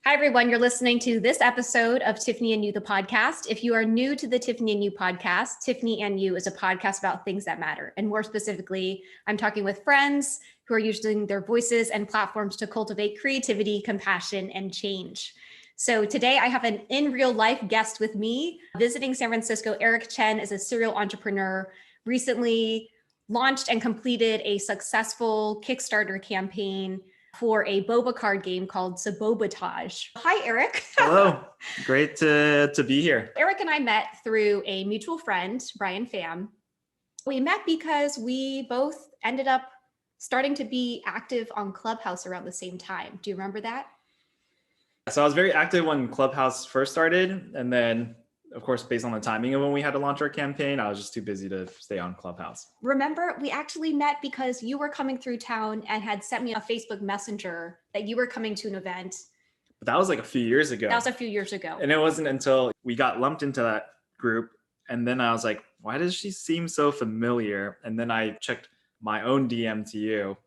Hi, everyone. You're listening to this episode of Tiffany and You, the podcast. If you are new to the Tiffany and You podcast, Tiffany and You is a podcast about things that matter. And more specifically, I'm talking with friends who are using their voices and platforms to cultivate creativity, compassion, and change. So today I have an in real life guest with me visiting San Francisco. Eric Chen is a serial entrepreneur, recently launched and completed a successful Kickstarter campaign for a Boba Card game called Sabobatage. Hi, Eric. Hello. Great to be here. Eric and I met through a mutual friend, Brian Pham. We met because we both ended up starting to be active on Clubhouse around the same time. Do you remember that? So I was very active when Clubhouse first started. And then, of course, based on the timing of when we had to launch our campaign, I was just too busy to stay on Clubhouse. Remember, we actually met because you were coming through town and had sent me a Facebook Messenger that you were coming to an event. But that was like a few years ago. That was a few years ago. And it wasn't until we got lumped into that group. And then I was like, why does she seem so familiar? And then I checked my own DM to you.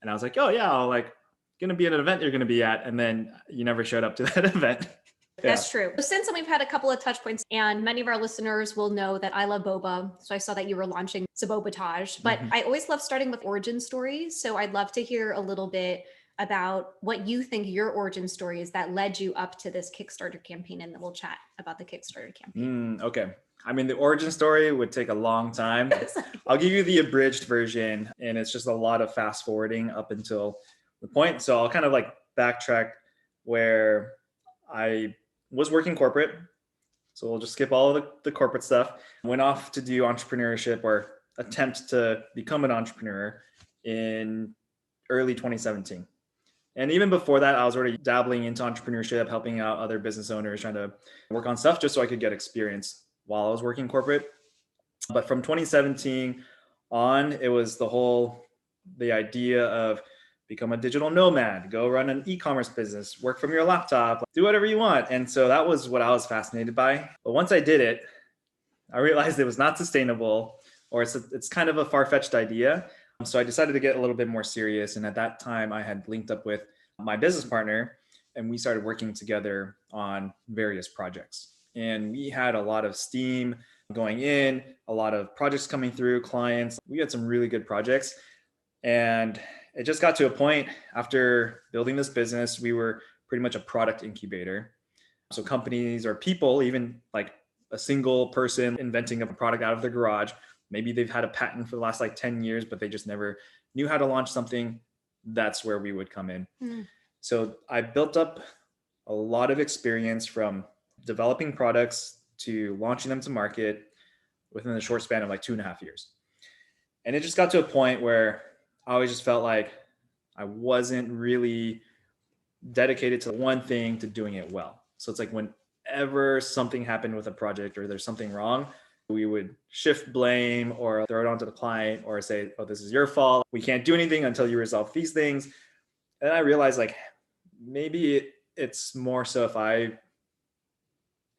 And I was like, oh, yeah, I'll going to be at an event you're going to be at. And then you never showed up to that event. That's true. Since then, we've had a couple of touch points, and many of our listeners will know that I love boba. So I saw that you were launching Sabobatage, but I always love starting with origin stories. So I'd love to hear a little bit about what you think your origin story is that led you up to this Kickstarter campaign, and then we'll chat about the Kickstarter campaign. Okay. I mean, the origin story would take a long time. I'll give you the abridged version, and it's just a lot of fast forwarding up until the point. So I'll kind of backtrack where I was working corporate. So we'll just skip all of the corporate stuff. Went off to do entrepreneurship or attempt to become an entrepreneur in early 2017. And even before that, I was already dabbling into entrepreneurship, helping out other business owners, trying to work on stuff just so I could get experience while I was working corporate. But from 2017 on, it was the idea of become a digital nomad, go run an e-commerce business, work from your laptop, do whatever you want. And so that was what I was fascinated by. But once I did it, I realized it was not sustainable, or it's kind of a far-fetched idea. So I decided to get a little bit more serious. And at that time, I had linked up with my business partner, and we started working together on various projects. And we had a lot of steam going in, a lot of projects coming through, clients. We had some really good projects. And it just got to a point after building this business, we were pretty much a product incubator. So companies or people, even like a single person inventing a product out of their garage, maybe they've had a patent for the last 10 years, but they just never knew how to launch something. That's where we would come in. So I built up a lot of experience from developing products to launching them to market within the short span of 2.5 years. And it just got to a point where I always just felt like I wasn't really dedicated to one thing, to doing it well. So it's whenever something happened with a project or there's something wrong, we would shift blame or throw it onto the client or say, oh, this is your fault. We can't do anything until you resolve these things. And I realized maybe it's more so if I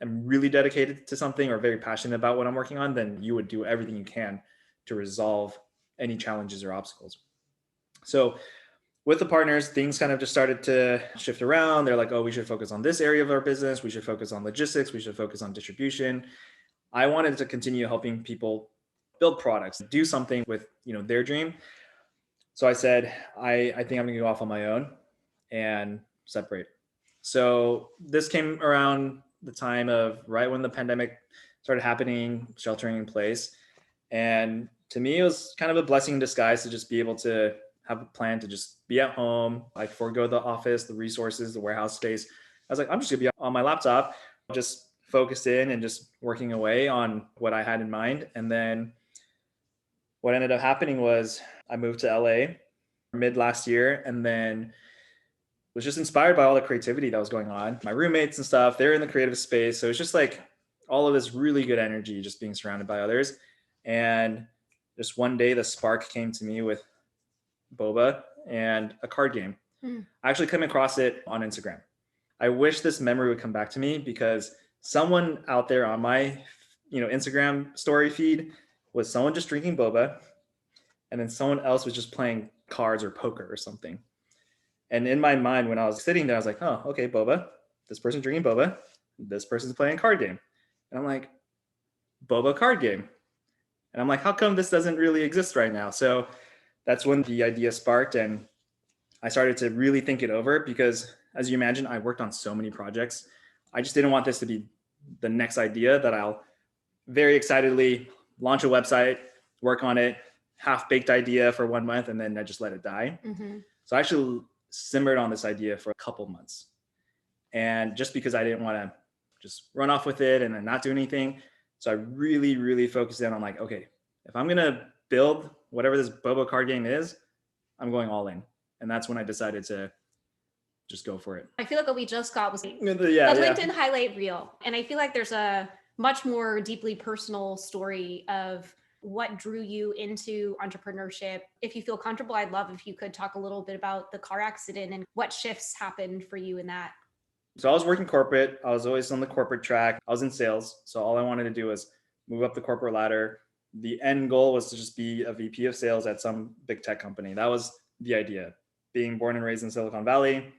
am really dedicated to something or very passionate about what I'm working on, then you would do everything you can to resolve any challenges or obstacles. So with the partners, things kind of just started to shift around. They're like, oh, we should focus on this area of our business. We should focus on logistics. We should focus on distribution. I wanted to continue helping people build products, do something with their dream. So I said, I think I'm going to go off on my own and separate. So this came around the time of right when the pandemic started happening, sheltering in place. And to me, it was kind of a blessing in disguise to just be able to have a plan to just be at home. I forego the office, the resources, the warehouse space. I was like, I'm just gonna be on my laptop, just focused in and just working away on what I had in mind. And then what ended up happening was I moved to LA mid last year, and then was just inspired by all the creativity that was going on. My roommates and stuff, they're in the creative space. So it's just all of this really good energy, just being surrounded by others. And just one day the spark came to me with Boba and a card game. I actually came across it on Instagram. I wish this memory would come back to me because someone out there on my Instagram story feed was someone just drinking boba, and then someone else was just playing cards or poker or something. And in my mind, when I was sitting there, I was like, oh, okay, boba. this person's drinking boba, this person's playing a card game. And I'm like, Boba Card Game. And I'm like, how come this doesn't really exist right now? So that's when the idea sparked, and I started to really think it over because, as you imagine, I worked on so many projects. I just didn't want this to be the next idea that I'll very excitedly launch a website, work on it, half-baked idea for 1 month, and then I just let it die. Mm-hmm. So I actually simmered on this idea for a couple months. And just because I didn't want to just run off with it and then not do anything. So I really, really focused in on like, okay, if I'm going to build whatever this Boba card game is, I'm going all in. And that's when I decided to just go for it. I feel like what we just got was the yeah. LinkedIn highlight reel. And I feel like there's a much more deeply personal story of what drew you into entrepreneurship. If you feel comfortable, I'd love if you could talk a little bit about the car accident and what shifts happened for you in that. So I was working corporate. I was always on the corporate track. I was in sales. So all I wanted to do was move up the corporate ladder. The end goal was to just be a VP of sales at some big tech company. That was the idea. Being born and raised in Silicon Valley,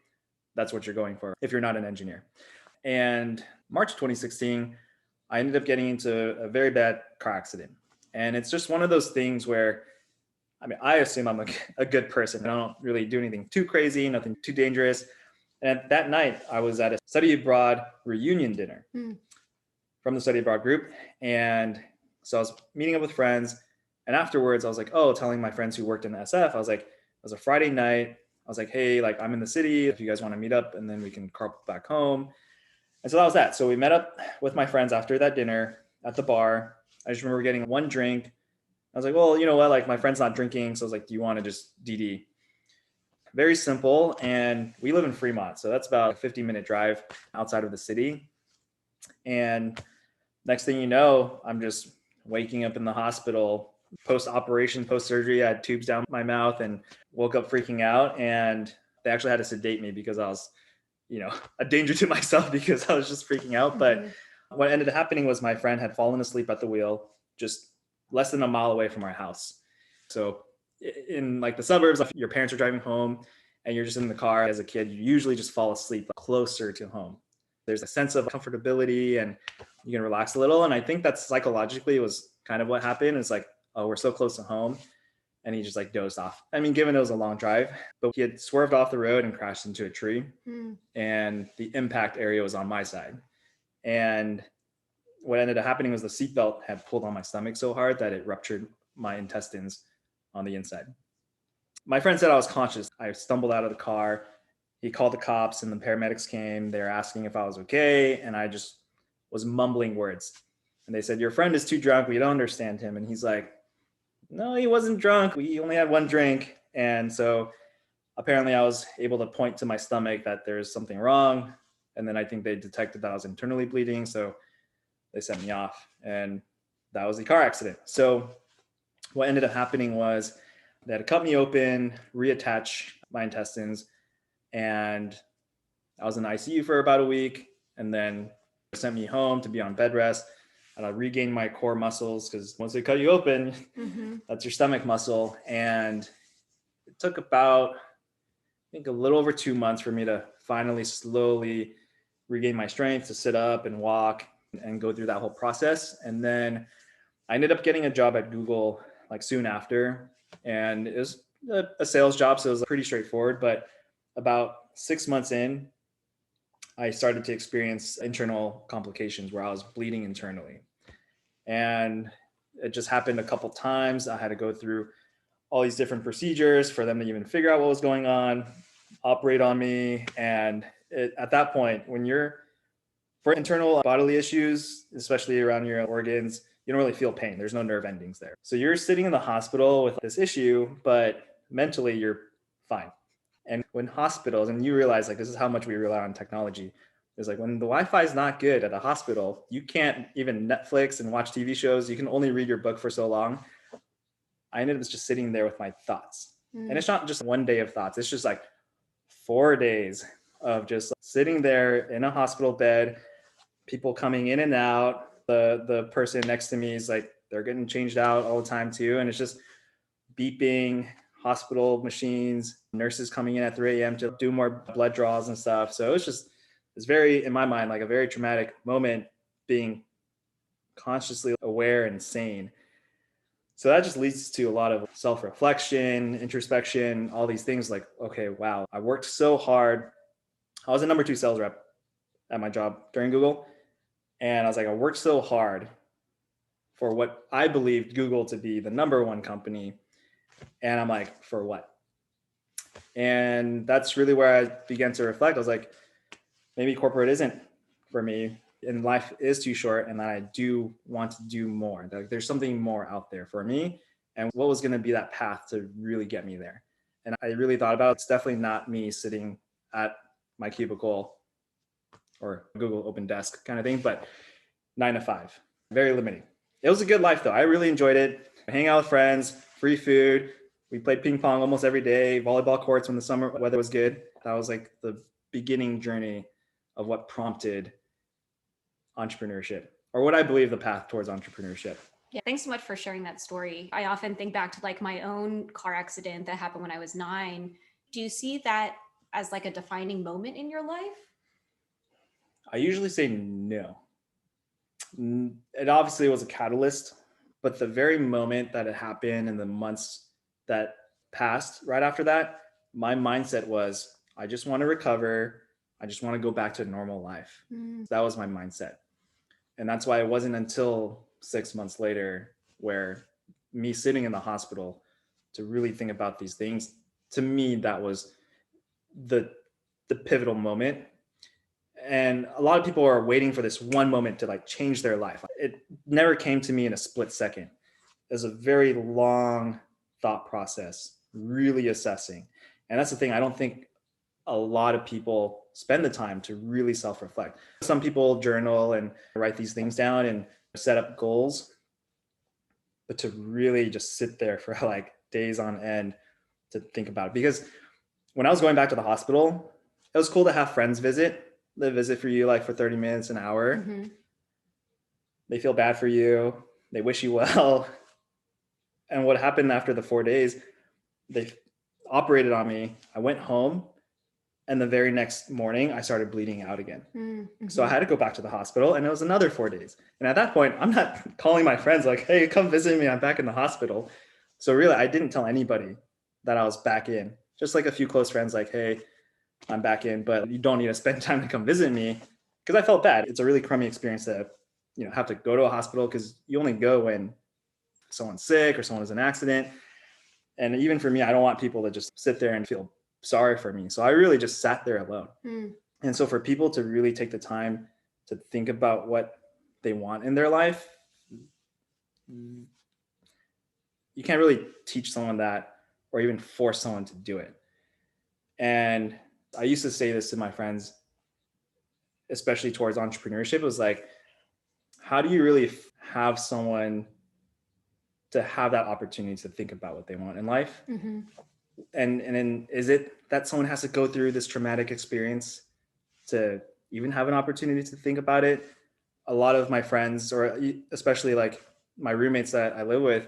that's what you're going for if you're not an engineer. And March 2016, I ended up getting into a very bad car accident. And it's just one of those things where, I mean, I assume I'm a good person. I don't really do anything too crazy, nothing too dangerous. And that night, I was at a study abroad reunion dinner from the study abroad group. And so I was meeting up with friends. And afterwards, I was like, telling my friends who worked in the SF, I was like, it was a Friday night. I was like, hey, like I'm in the city. If you guys want to meet up, and then we can carpool back home. And so that was that. So we met up with my friends after that dinner at the bar. I just remember getting one drink. I was like, well, you know what? Like my friend's not drinking. So I was like, do you want to just DD? Very simple. And we live in Fremont. So that's about a 50-minute drive outside of the city. And next thing you know, I'm just waking up in the hospital post-operation, post-surgery. I had tubes down my mouth and woke up freaking out. And they actually had to sedate me because I was, a danger to myself because I was just freaking out. But what ended up happening was my friend had fallen asleep at the wheel, just less than a mile away from our house. So in like the suburbs, if your parents are driving home and you're just in the car as a kid, you usually just fall asleep closer to home. There's a sense of comfortability and you can relax a little. And I think that psychologically was kind of what happened. It's like, oh, we're so close to home. And he just like dozed off. I mean, given it was a long drive, but he had swerved off the road and crashed into a tree. And the impact area was on my side. And what ended up happening was the seatbelt had pulled on my stomach so hard that it ruptured my intestines on the inside. My friend said I was conscious. I stumbled out of the car. He called the cops and the paramedics came. They were asking if I was okay. And I just was mumbling words. And they said, your friend is too drunk. We don't understand him. And he's like, no, he wasn't drunk. We only had one drink. And so apparently I was able to point to my stomach that there's something wrong. And then I think they detected that I was internally bleeding. So they sent me off. And that was the car accident. So what ended up happening was they had to cut me open, reattach my intestines. And I was in the ICU for about a week. And then they sent me home to be on bed rest. And I regained my core muscles because once they cut you open, that's your stomach muscle. And it took about, I think, a little over 2 months for me to finally slowly regain my strength to sit up and walk and go through that whole process. And then I ended up getting a job at Google like soon after. And it was a sales job, so it was pretty straightforward. But about 6 months in, I started to experience internal complications where I was bleeding internally. And it just happened a couple times. I had to go through all these different procedures for them to even figure out what was going on, operate on me. And at that point, for internal bodily issues, especially around your organs, you don't really feel pain. There's no nerve endings there. So you're sitting in the hospital with this issue, but mentally you're fine. And when hospitals, and you realize like this is how much we rely on technology, is like when the Wi-Fi is not good at a hospital, you can't even Netflix and watch TV shows. You can only read your book for so long. I ended up just sitting there with my thoughts. And it's not just one day of thoughts. It's just like 4 days of just sitting there in a hospital bed, people coming in and out. The person next to me is like, they're getting changed out all the time too. And it's just beeping, hospital machines, nurses coming in at 3 a.m. to do more blood draws and stuff. So it's just It's very, in my mind, like a very traumatic moment, being consciously aware and sane. So that just leads to a lot of self-reflection, introspection, all these things like, okay, wow, I worked so hard. I was a number 2 sales rep at my job during Google. And I was like, I worked so hard for what I believed Google to be the number 1 company. And I'm like, for what? And that's really where I began to reflect. I was like, maybe corporate isn't for me, and life is too short, and that I do want to do more. Like there's something more out there for me, and what was going to be that path to really get me there. And I really thought about it. It's definitely not me sitting at my cubicle or Google open desk kind of thing, but 9 to 5, very limiting. It was a good life though. I really enjoyed it. Hang out with friends, free food. We played ping pong almost every day, volleyball courts when the summer weather was good. That was like the beginning journey of what prompted entrepreneurship, or what I believe the path towards entrepreneurship. Yeah, thanks so much for sharing that story. I often think back to like my own car accident that happened when I was 9. Do you see that as like a defining moment in your life? I usually say no. It obviously was a catalyst, but the very moment that it happened and the months that passed right after that, my mindset was, I just want to recover. I just want to go back to normal life. That was my mindset. And that's why it wasn't until 6 months later where me sitting in the hospital to really think about these things, to me, that was the pivotal moment. And a lot of people are waiting for this one moment to like change their life. It never came to me in a split second. It was a very long thought process, really assessing. And that's the thing. I don't think a lot of people spend the time to really self-reflect. Some people journal and write these things down and set up goals, but to really just sit there for like days on end to think about it. Because when I was going back to the hospital, it was cool to have friends visit. They visit for you like for 30 minutes, an hour. Mm-hmm. They feel bad for you. They wish you well. And what happened after the 4 days, they operated on me. I went home. And the very next morning, I started bleeding out again. Mm-hmm. So I had to go back to the hospital, and it was another 4 days. And at that point, I'm not calling my friends like, hey, come visit me. I'm back in the hospital. So really, I didn't tell anybody that I was back in. Just like a few close friends like, hey, I'm back in, but you don't need to spend time to come visit me, because I felt bad. It's a really crummy experience to, have to go to a hospital, because you only go when someone's sick or someone has an accident. And even for me, I don't want people to just sit there and feel sorry for me. So I really just sat there alone. And so for people to really take the time to think about what they want in their life, you can't really teach someone that or even force someone to do it. And I used to say this to my friends, especially towards entrepreneurship. It was like, how do you really have someone to have that opportunity to think about what they want in life? Mm-hmm. And then is it that someone has to go through this traumatic experience to even have an opportunity to think about it? A lot of my friends, or especially like my roommates that I live with,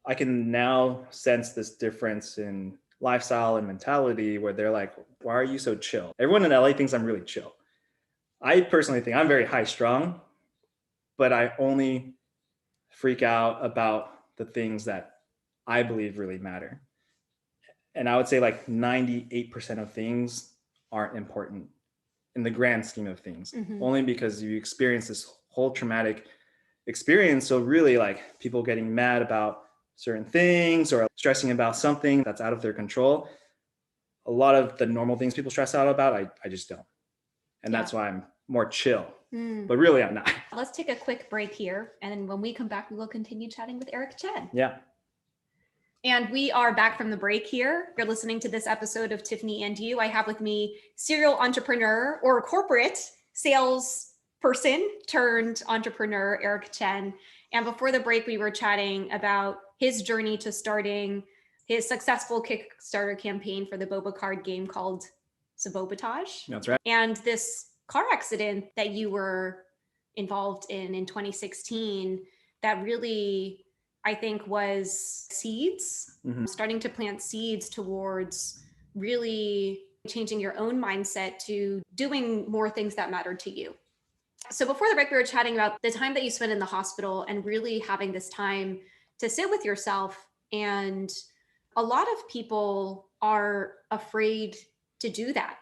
I can now sense this difference in lifestyle and mentality where they're like, why are you so chill? Everyone in LA thinks I'm really chill. I personally think I'm very high strung, but I only freak out about the things that I believe really matter. And I would say like 98% of things aren't important in the grand scheme of things, only because you experience this whole traumatic experience. So really, like, people getting mad about certain things or stressing about something that's out of their control, a lot of the normal things people stress out about, I just don't. And that's why I'm more chill. But really, I'm not. Let's take a quick break here. And when we come back, we will continue chatting with Eric Chen. Yeah. And we are back from the break here. You're listening to this episode of Tiffany and You. I have with me serial entrepreneur or corporate sales person turned entrepreneur, Eric Chen. And before the break, we were chatting about his journey to starting his successful Kickstarter campaign for the Boba Card game called Sabobatage. That's right. And this car accident that you were involved in 2016 that really, I think, was seeds, starting to plant seeds towards really changing your own mindset to doing more things that matter to you. So before the break, we were chatting about the time that you spent in the hospital and really having this time to sit with yourself. And a lot of people are afraid to do that.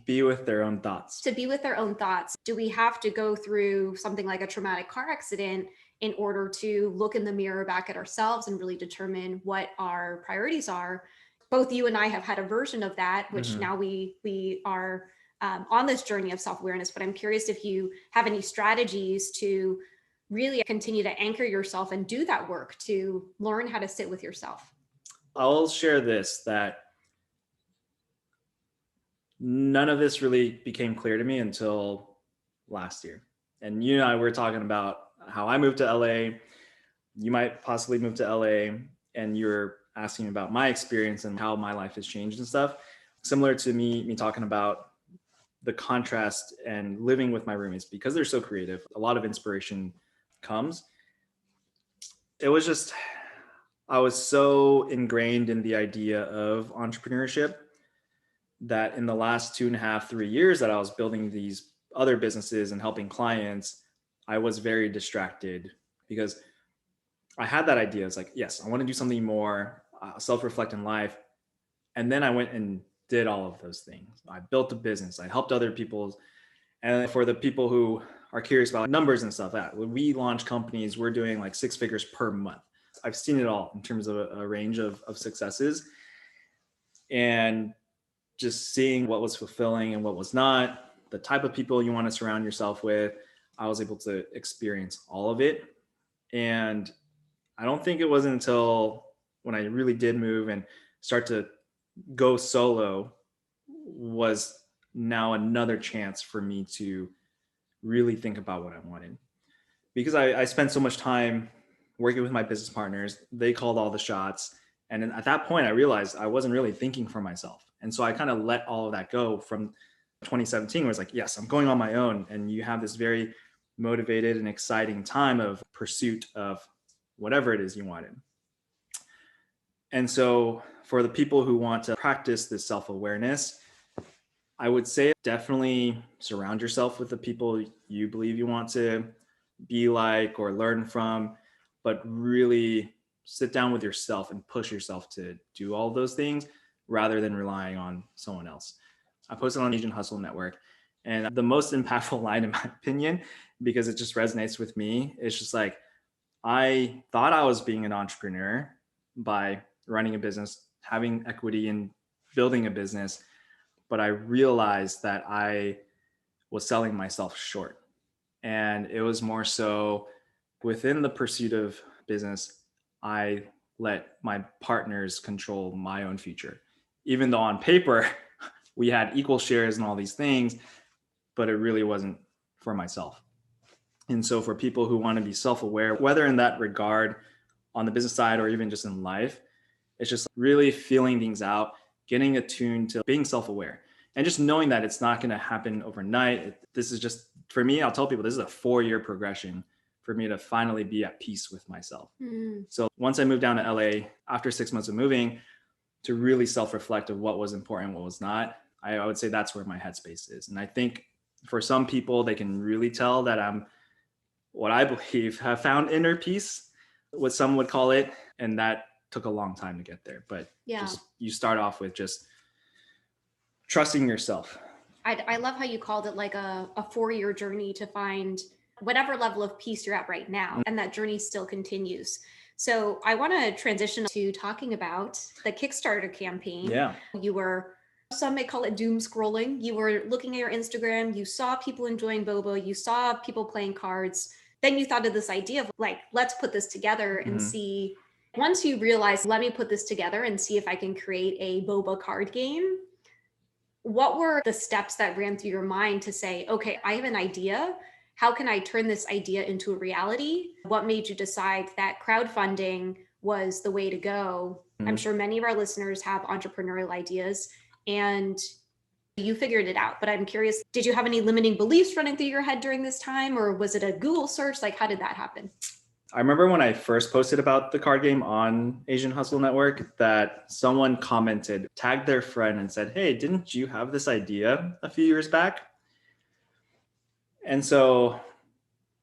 Be with their own thoughts. To be with their own thoughts. Do we have to go through something like a traumatic car accident in order to look in the mirror back at ourselves and really determine what our priorities are? Both you and I have had a version of that, which now we are on this journey of self-awareness. But I'm curious if you have any strategies to really continue to anchor yourself and do that work to learn how to sit with yourself. I'll share this, that none of this really became clear to me until last year. And you and I were talking about how I moved to LA. You might possibly move to LA, and you're asking about my experience and how my life has changed and stuff. Similar to me talking about the contrast and living with my roommates, because they're so creative, a lot of inspiration comes. It was just, I was so ingrained in the idea of entrepreneurship that in the last 2.5, 3 years that I was building these other businesses and helping clients, I was very distracted because I had that idea. It's like, yes, I want to do something more, self-reflect in life. And then I went and did all of those things. I built a business. I helped other people. And for the people who are curious about numbers and stuff, that when we launch companies, we're doing like 6 figures per month. I've seen it all in terms of a range of successes, and just seeing what was fulfilling and what was not, the type of people you want to surround yourself with. I was able to experience all of it. And I don't think it wasn't until when I really did move and start to go solo was now another chance for me to really think about what I wanted. Because I spent so much time working with my business partners, they called all the shots. And then at that point, I realized I wasn't really thinking for myself. And so I kind of let all of that go from 2017, where it's like, yes, I'm going on my own. And you have this very motivated and exciting time of pursuit of whatever it is you wanted. And so for the people who want to practice this self-awareness, I would say definitely surround yourself with the people you believe you want to be like or learn from, but really sit down with yourself and push yourself to do all those things rather than relying on someone else. I posted on the Asian Hustle Network, and the most impactful line, in my opinion, because it just resonates with me, it's just like, I thought I was being an entrepreneur by running a business, having equity in building a business, but I realized that I was selling myself short. And it was more so within the pursuit of business, I let my partners control my own future. Even though on paper, we had equal shares and all these things, but it really wasn't for myself. And so for people who want to be self-aware, whether in that regard on the business side or even just in life, it's just really feeling things out, getting attuned to being self-aware, and just knowing that it's not going to happen overnight. This is just, for me, I'll tell people, this is a 4-year progression for me to finally be at peace with myself. So once I moved down to LA, after 6 months of moving, to really self-reflect of what was important, what was not, I would say that's where my headspace is. And I think for some people, they can really tell that I'm, what I believe, have found inner peace, what some would call it. And that took a long time to get there. But just, you start off with just trusting yourself. I love how you called it like a 4-year journey to find whatever level of peace you're at right now. And that journey still continues. So I want to transition to talking about the Kickstarter campaign. Yeah. You were, some may call it doom scrolling. You were looking at your Instagram, you saw people enjoying Boba, you saw people playing cards. Then you thought of this idea of like, let's put this together and see. Once you realized, let me put this together and see if I can create a Boba card game. What were the steps that ran through your mind to say, okay, I have an idea. How can I turn this idea into a reality? What made you decide that crowdfunding was the way to go? I'm sure many of our listeners have entrepreneurial ideas and you figured it out, but I'm curious, did you have any limiting beliefs running through your head during this time, or was it a Google search? Like, how did that happen? I remember when I first posted about the card game on Asian Hustle Network that someone commented, tagged their friend and said, hey, didn't you have this idea a few years back? And so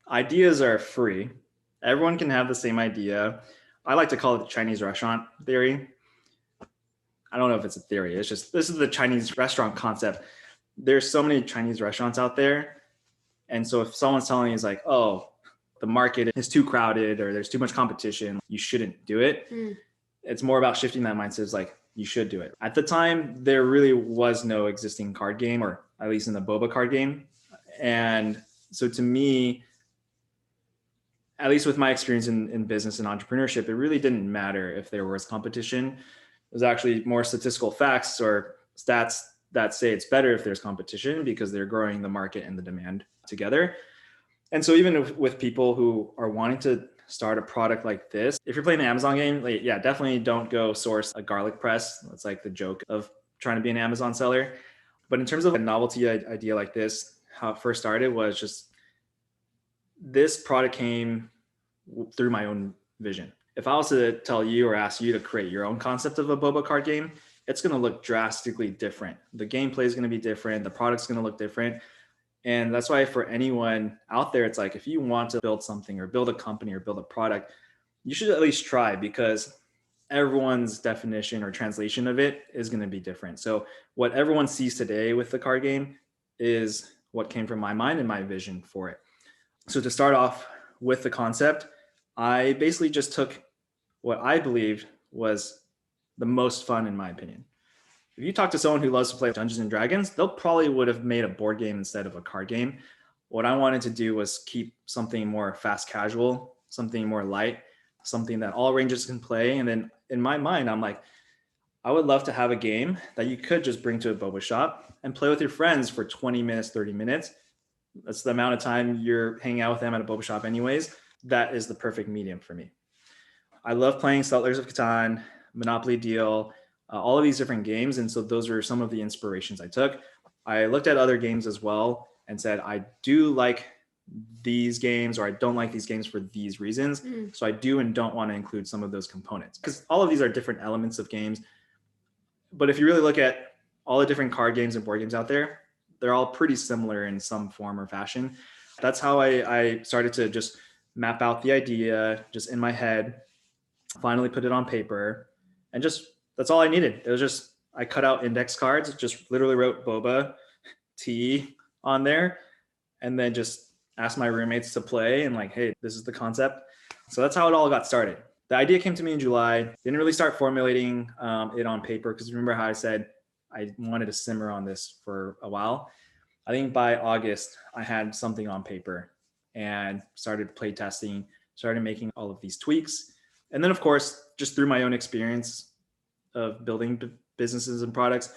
ideas are free. Everyone can have the same idea. I like to call it the Chinese restaurant theory. I don't know if it's a theory. It's just, this is the Chinese restaurant concept. There's so many Chinese restaurants out there. And so if someone's telling you is like, oh, the market is too crowded or there's too much competition, you shouldn't do it. It's more about shifting that mindset. It's like, you should do it. At the time, there really was no existing card game, or at least in the Boba Card Game. And so to me, at least with my experience in business and entrepreneurship, it really didn't matter if there was competition. There's actually more statistical facts or stats that say it's better if there's competition because they're growing the market and the demand together. And so even with people who are wanting to start a product like this, if you're playing an Amazon game, like, yeah, definitely don't go source a garlic press. That's like the joke of trying to be an Amazon seller. But in terms of a novelty idea like this, how it first started was just this product came through my own vision. If I was to tell you or ask you to create your own concept of a Boba card game, it's going to look drastically different. The gameplay is going to be different. The product's going to look different. And that's why for anyone out there, it's like, if you want to build something or build a company or build a product, you should at least try, because everyone's definition or translation of it is going to be different. So what everyone sees today with the card game is what came from my mind and my vision for it. So to start off with the concept, I basically just took what I believed was the most fun, in my opinion. If you talk to someone who loves to play Dungeons and Dragons, they'll probably would have made a board game instead of a card game. What I wanted to do was keep something more fast casual, something more light, something that all ranges can play. And then in my mind, I'm like, I would love to have a game that you could just bring to a boba shop and play with your friends for 20 minutes, 30 minutes. That's the amount of time you're hanging out with them at a boba shop anyways. That is the perfect medium for me. I love playing Settlers of Catan, Monopoly Deal, all of these different games. And so those are some of the inspirations I took. I looked at other games as well and said, I do like these games, or I don't like these games for these reasons. So I do and don't want to include some of those components, because all of these are different elements of games. But if you really look at all the different card games and board games out there, they're all pretty similar in some form or fashion. That's how I started to just map out the idea just in my head, finally put it on paper, and just, that's all I needed. It was just, I cut out index cards, just literally wrote Boba T on there, and then just asked my roommates to play and like, hey, this is the concept. So that's how it all got started. The idea came to me in July. Didn't really start formulating it on paper, because remember how I said I wanted to simmer on this for a while. I think by August, I had something on paper and started play testing, started making all of these tweaks. And then of course, just through my own experience of building businesses and products,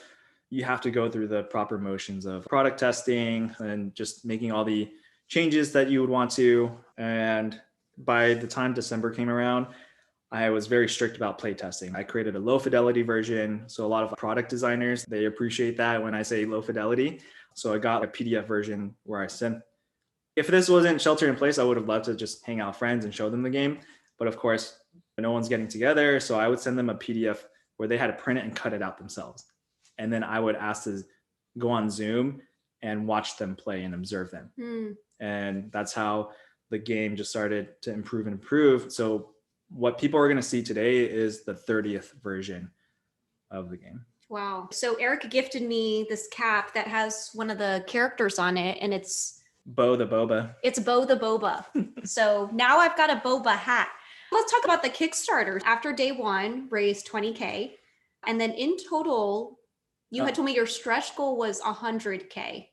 you have to go through the proper motions of product testing and just making all the changes that you would want to. And by the time December came around, I was very strict about play testing. I created a low fidelity version. So a lot of product designers, they appreciate that when I say low fidelity. So I got a PDF version where I sent, if this wasn't shelter in place, I would have loved to just hang out with friends and show them the game. But of course, no one's getting together. So I would send them a PDF where they had to print it and cut it out themselves. And then I would ask to go on Zoom and watch them play and observe them. And that's how the game just started to improve and improve. So what people are going to see today is the 30th version of the game. Wow. So Eric gifted me this cap that has one of the characters on it, and it's Bo the Boba. It's Bo the Boba. So now I've got a Boba hat. Let's talk about the Kickstarter. After day one, raised 20K. And then in total, you had told me your stretch goal was 100K.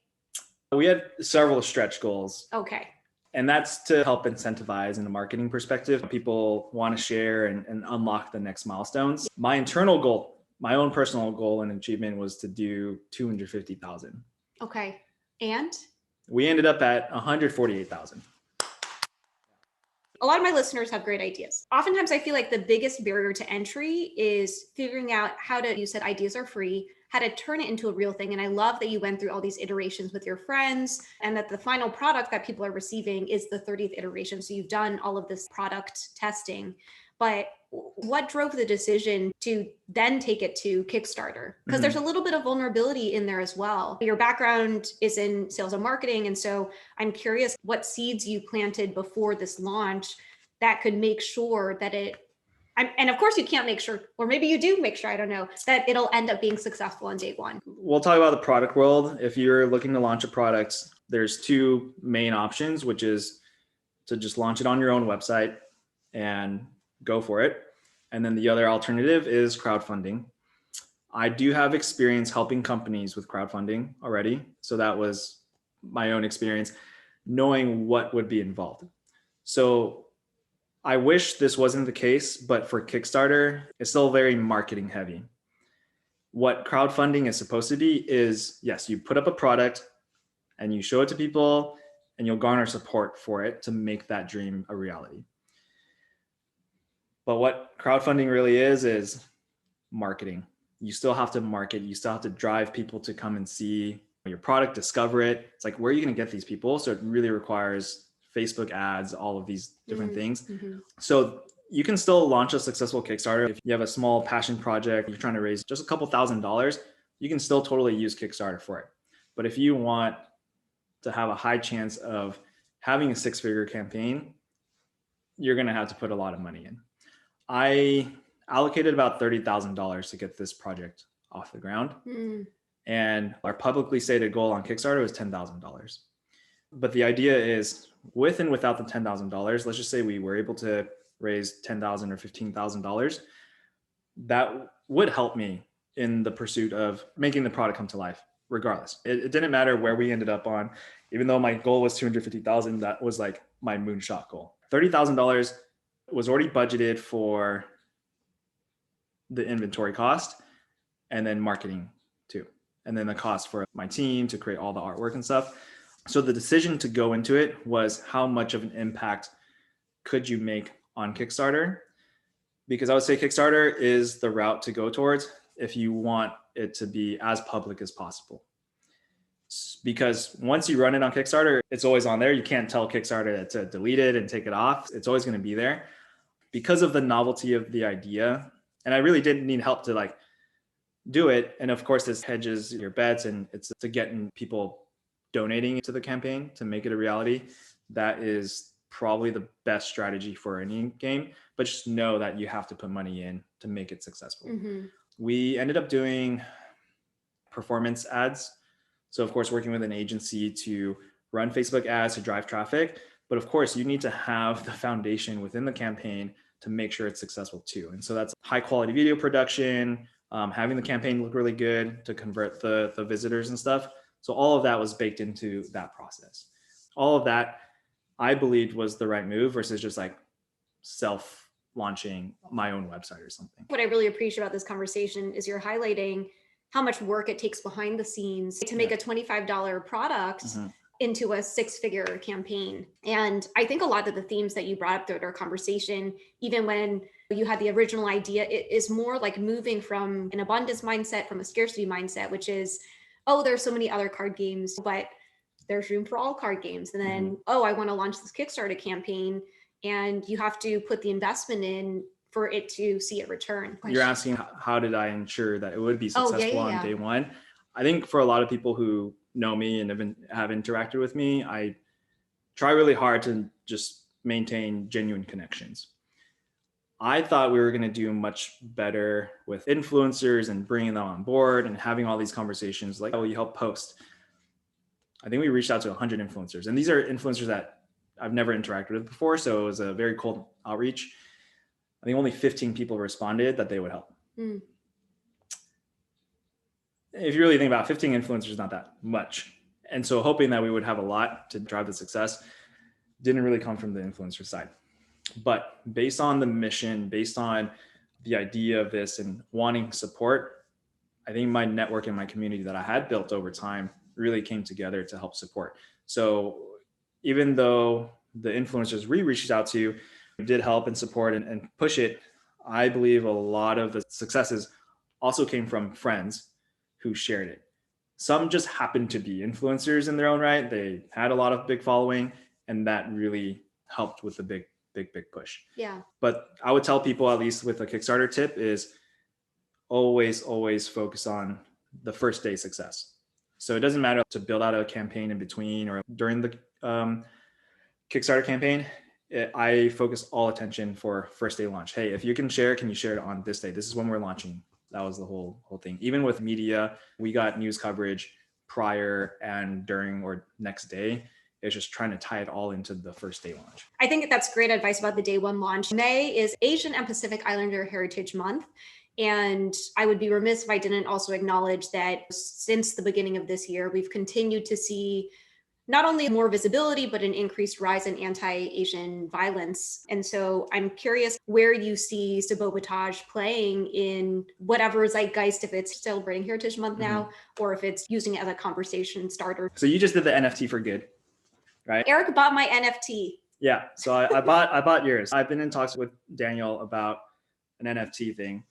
We had several stretch goals. Okay. And that's to help incentivize in a marketing perspective. People want to share and unlock the next milestones. My internal goal, my own personal goal and achievement was to do 250,000. Okay. And? We ended up at 148,000. A lot of my listeners have great ideas. Oftentimes I feel like the biggest barrier to entry is figuring out how to, you said ideas are free, how to turn it into a real thing. And I love that you went through all these iterations with your friends and that the final product that people are receiving is the 30th iteration. So you've done all of this product testing. But what drove the decision to then take it to Kickstarter? Because there's a little bit of vulnerability in there as well. Your background is in sales and marketing. And so I'm curious what seeds you planted before this launch that could make sure that and of course you can't make sure, or maybe you do make sure, I don't know, that it'll end up being successful on day one. We'll talk about the product world. If you're looking to launch a product, there's two main options, which is to just launch it on your own website and go for it. And then the other alternative is crowdfunding. I do have experience helping companies with crowdfunding already. So that was my own experience, knowing what would be involved. So I wish this wasn't the case, but for Kickstarter, it's still very marketing heavy. What crowdfunding is supposed to be is, yes, you put up a product and you show it to people and you'll garner support for it to make that dream a reality. But what crowdfunding really is marketing. You still have to market. You still have to drive people to come and see your product, discover it. It's like, where are you going to get these people? So it really requires Facebook ads, all of these different things. So you can still launch a successful Kickstarter. If you have a small passion project, you're trying to raise just a couple $1,000s, you can still totally use Kickstarter for it. But if you want to have a high chance of having a 6-figure campaign, you're going to have to put a lot of money in. I allocated about $30,000 to get this project off the ground. And our publicly stated goal on Kickstarter was $10,000. But the idea is, with and without the $10,000, let's just say we were able to raise $10,000 or $15,000, that would help me in the pursuit of making the product come to life, regardless. It didn't matter where we ended up on, even though my goal was $250,000, that was like my moonshot goal. $30,000 was already budgeted for the inventory cost and then marketing too. And then the cost for my team to create all the artwork and stuff. So the decision to go into it was, how much of an impact could you make on Kickstarter? Because I would say Kickstarter is the route to go towards if you want it to be as public as possible. Because once you run it on Kickstarter, it's always on there. You can't tell Kickstarter to delete it and take it off. It's always going to be there because of the novelty of the idea. And I really didn't need help to like do it. And of course, this hedges your bets, and it's to getting people donating to the campaign to make it a reality. That is probably the best strategy for any game, but just know that you have to put money in to make it successful. We ended up doing performance ads. So of course, working with an agency to run Facebook ads to drive traffic. But of course, you need to have the foundation within the campaign to make sure it's successful too. And so that's high quality video production, having the campaign look really good to convert the visitors and stuff. So all of that was baked into that process. All of that I believed was the right move versus just like self-launching my own website or something. What I really appreciate about this conversation is you're highlighting how much work it takes behind the scenes to make a $25 product into a 6-figure campaign. And I think a lot of the themes that you brought up throughout our conversation, even when you had the original idea, it is more like moving from an abundance mindset, from a scarcity mindset, which is, oh, there's so many other card games, but there's room for all card games. And then, oh, I want to launch this Kickstarter campaign, and you have to put the investment in for it to see it return. You're asking, how did I ensure that it would be successful on day one? I think for a lot of people who know me and have interacted with me, I try really hard to just maintain genuine connections. I thought we were going to do much better with influencers and bringing them on board and having all these conversations like, oh, you help post. I think we reached out to 100 influencers, and these are influencers that I've never interacted with before. So it was a very cold outreach. I think only 15 people responded that they would help. If you really think about it, 15 influencers is not that much. And so hoping that we would have a lot to drive the success didn't really come from the influencer side. But based on the mission, based on the idea of this and wanting support, I think my network and my community that I had built over time really came together to help support. So even though the influencers we reached out to did help and support and push it. I believe a lot of the successes also came from friends who shared it. Some just happened to be influencers in their own right. They had a lot of big following, and that really helped with the big push. Yeah. But I would tell people, at least with a Kickstarter tip, is always focus on the first day success. So it doesn't matter to build out a campaign in between or during the Kickstarter campaign. I focus all attention for first day launch. Hey, if you can share, can you share it on this day? This is when we're launching. That was the whole thing. Even with media, we got news coverage prior and during or next day. It's just trying to tie it all into the first day launch. I think that's great advice about the day one launch. May is Asian and Pacific Islander Heritage Month. And I would be remiss if I didn't also acknowledge that since the beginning of this year, we've continued to see not only more visibility, but an increased rise in anti-Asian violence. And so I'm curious where you see Sabobatage playing in whatever zeitgeist, if it's celebrating Heritage Month now, or if it's using it as a conversation starter. So you just did the NFT for good, right? Eric bought my NFT. Yeah, so I bought yours. I've been in talks with Daniel about an NFT thing.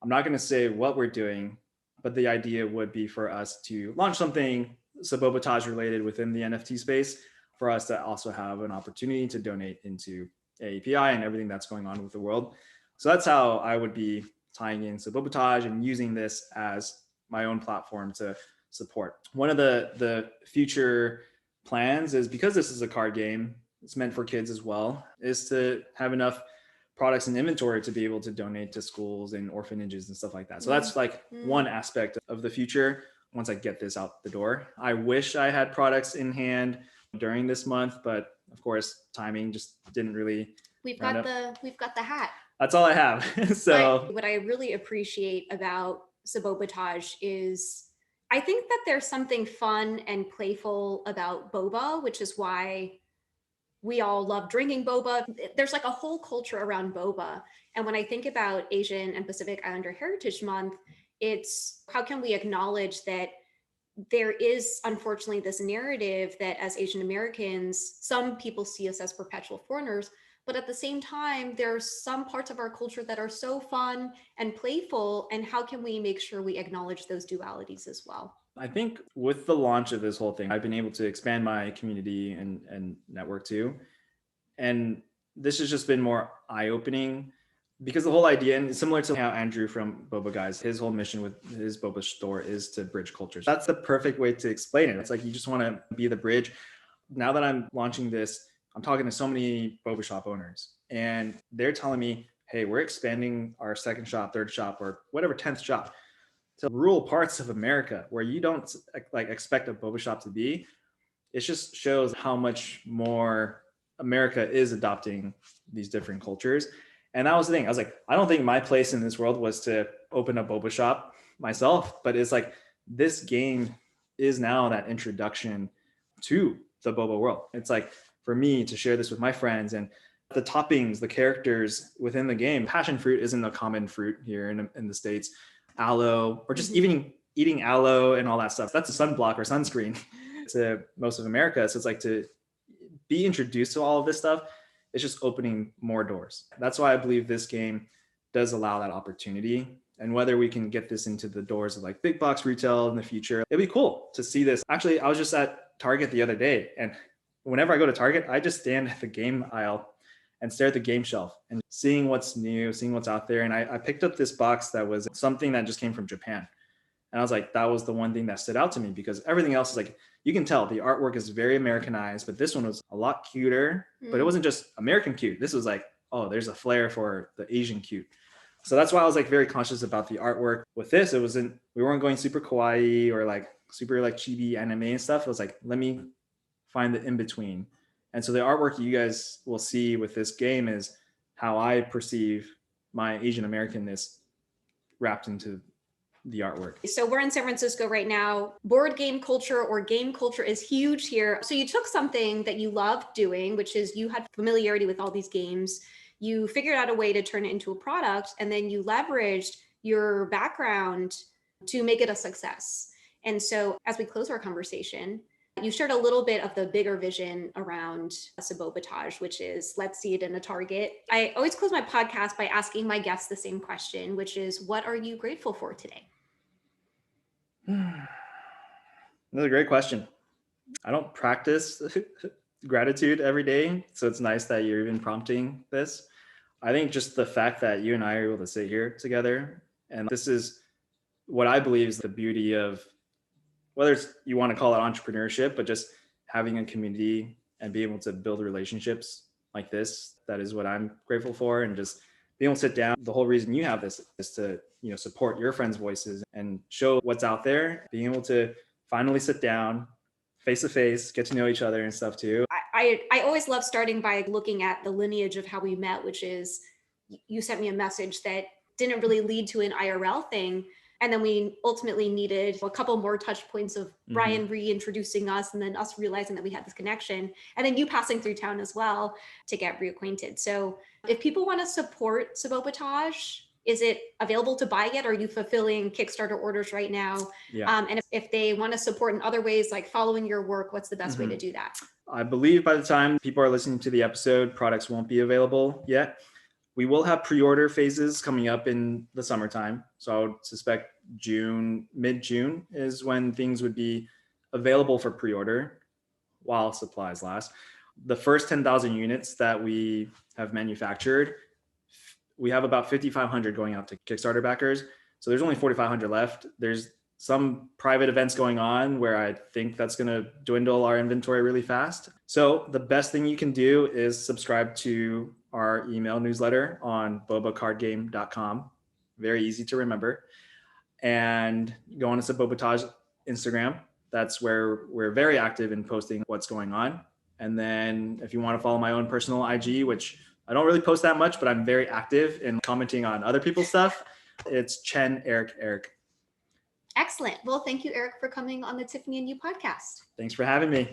I'm not going to say what we're doing, but the idea would be for us to launch something Sabobatage related within the NFT space, for us to also have an opportunity to donate into API and everything that's going on with the world. So that's how I would be tying in Sabobatage and using this as my own platform to support. One of the future plans is, because this is a card game, it's meant for kids as well, is to have enough products and inventory to be able to donate to schools and orphanages and stuff like that. So that's like one aspect of the future. Once I get this out the door, I wish I had products in hand during this month, but of course, timing just didn't really. We've got the hat. That's all I have. So but what I really appreciate about Sabobatage is I think that there's something fun and playful about boba, which is why we all love drinking boba. There's like a whole culture around boba. And when I think about Asian and Pacific Islander Heritage Month, it's how can we acknowledge that there is unfortunately this narrative that as Asian Americans, some people see us as perpetual foreigners, but at the same time, there are some parts of our culture that are so fun and playful. And how can we make sure we acknowledge those dualities as well? I think with the launch of this whole thing, I've been able to expand my community and network too. And this has just been more eye-opening, because the whole idea, and similar to how Andrew from Boba Guys, his whole mission with his Boba store is to bridge cultures. That's the perfect way to explain it. It's like you just want to be the bridge. Now that I'm launching this, I'm talking to so many Boba shop owners, and they're telling me, hey, we're expanding our second shop, third shop, or whatever 10th shop to rural parts of America where you don't like expect a Boba shop to be. It just shows how much more America is adopting these different cultures. And that was the thing. I was like, I don't think my place in this world was to open a boba shop myself, but it's like this game is now that introduction to the boba world. It's like for me to share this with my friends, and the toppings, the characters within the game. Passion fruit isn't a common fruit here in the States. Aloe, or just even eating aloe and all that stuff. That's a sunblock or sunscreen to most of America. So it's like to be introduced to all of this stuff. It's just opening more doors. That's why I believe this game does allow that opportunity. And whether we can get this into the doors of like big box retail in the future, it'd be cool to see this. Actually, I was just at Target the other day, and whenever I go to Target, I just stand at the game aisle and stare at the game shelf and seeing what's new, seeing what's out there. And I picked up this box that was something that just came from Japan. And I was like, that was the one thing that stood out to me, because everything else is like, you can tell the artwork is very Americanized, but this one was a lot cuter, but it wasn't just American cute. This was like, oh, there's a flair for the Asian cute. So that's why I was like very conscious about the artwork. With this, we weren't going super kawaii or like super like chibi anime and stuff. It was like, let me find the in-between. And so the artwork you guys will see with this game is how I perceive my Asian Americanness wrapped into the artwork. So we're in San Francisco right now. Board game culture or game culture is huge here. So you took something that you loved doing, which is you had familiarity with all these games. You figured out a way to turn it into a product, and then you leveraged your background to make it a success. And so as we close our conversation, You shared a little bit of the bigger vision around Sabobatage, which is let's see it in a target. I always close my podcast by asking my guests the same question, which is, what are you grateful for today? Another great question. I don't practice gratitude every day, so it's nice that you're even prompting this. I think just the fact that you and I are able to sit here together, and this is what I believe is the beauty of, whether it's you want to call it entrepreneurship, but just having a community and being able to build relationships like this. That is what I'm grateful for. And just being able to sit down. The whole reason you have this is to, support your friends' voices and show what's out there. Being able to finally sit down face to face, get to know each other and stuff too. I always love starting by looking at the lineage of how we met, which is you sent me a message that didn't really lead to an IRL thing. And then we ultimately needed a couple more touch points of Brian reintroducing us and then us realizing that we had this connection. And then you passing through town as well to get reacquainted. So if people want to support Sabobatage, is it available to buy yet? Are you fulfilling Kickstarter orders right now? Yeah. And if they want to support in other ways, like following your work, what's the best way to do that? I believe by the time people are listening to the episode, products won't be available yet. We will have pre-order phases coming up in the summertime. So I would suspect mid-June is when things would be available for pre-order while supplies last. The first 10,000 units that we have manufactured, we have about 5,500 going out to Kickstarter backers. So there's only 4,500 left. There's some private events going on where I think that's going to dwindle our inventory really fast. So the best thing you can do is subscribe to our email newsletter on bobacardgame.com. Very easy to remember. And go on to Sabobatage Instagram. That's where we're very active in posting what's going on. And then if you want to follow my own personal IG, which I don't really post that much, but I'm very active in commenting on other people's stuff, it's Chen Eric. Excellent. Well, thank you, Eric, for coming on the Tiffany and You podcast. Thanks for having me.